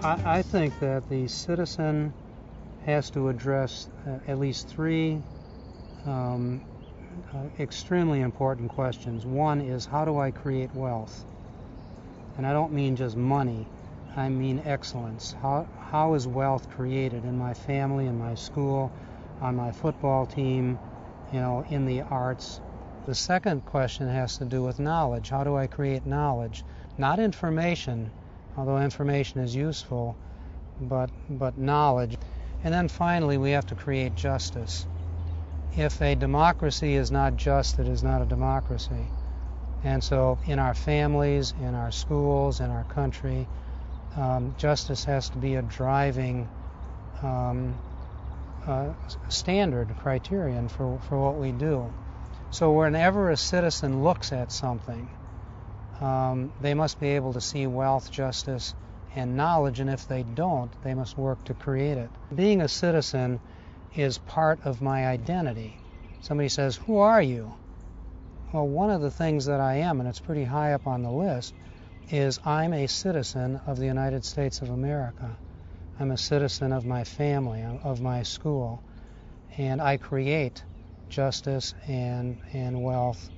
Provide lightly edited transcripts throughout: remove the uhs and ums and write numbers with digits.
I think that the citizen has to address at least three extremely important questions. One is, how do I create wealth? And I don't mean just money, I mean excellence. How is wealth created in my family, in my school, on my football team, in the arts? The second question has to do with knowledge. How do I create knowledge? Not information, although information is useful, but knowledge. And then finally, we have to create justice. If a democracy is not just, it is not a democracy. And so in our families, in our schools, in our country, justice has to be a driving standard criterion for what we do. So whenever a citizen looks at something, they must be able to see wealth, justice, and knowledge, and if they don't, they must work to create it. Being a citizen is part of my identity. Somebody says, "Who are you?" Well, one of the things that I am, and it's pretty high up on the list, is I'm a citizen of the United States of America. I'm a citizen of my family, of my school, and I create justice and wealth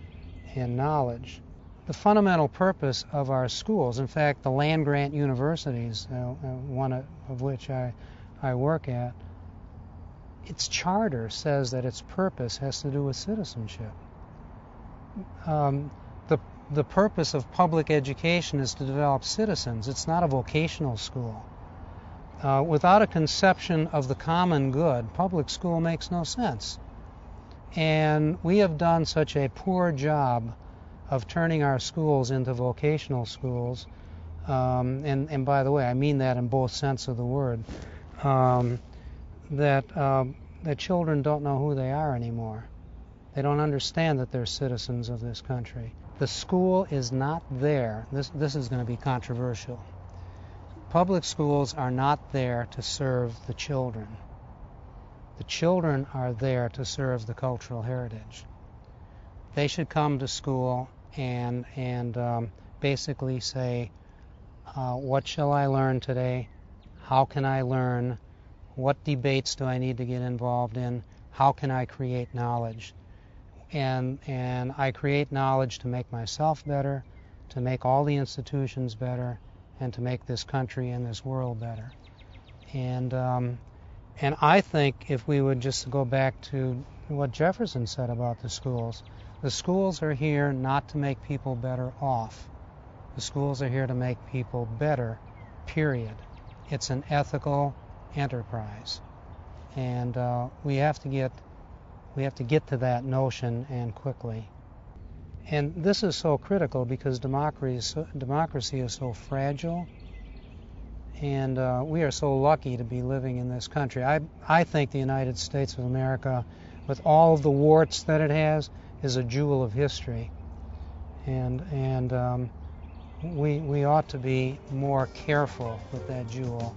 and knowledge. The fundamental purpose of our schools, in fact, the land-grant universities, one of which I work at, its charter says that its purpose has to do with citizenship. The purpose of public education is to develop citizens. It's not a vocational school. Without a conception of the common good, public school makes no sense. And we have done such a poor job of turning our schools into vocational schools, and by the way, I mean that in both sense of the word, that children don't know who they are anymore. They don't understand that they're citizens of this country. The school is not there. This is going to be controversial. Public schools are not there to serve the children. The children are there to serve the cultural heritage. They should come to school and basically say, what shall I learn today? How can I learn? What debates do I need to get involved in? How can I create knowledge? And I create knowledge to make myself better, to make all the institutions better, and to make this country and this world better. And I think if we would just go back to what Jefferson said about the schools are here not to make people better off. The schools are here to make people better, period. It's an ethical enterprise. And we have to get to that notion, and quickly. And this is so critical because democracy is so fragile, and we are so lucky to be living in this country. I think the United States of America, with all of the warts that it has, is a jewel of history, and we ought to be more careful with that jewel.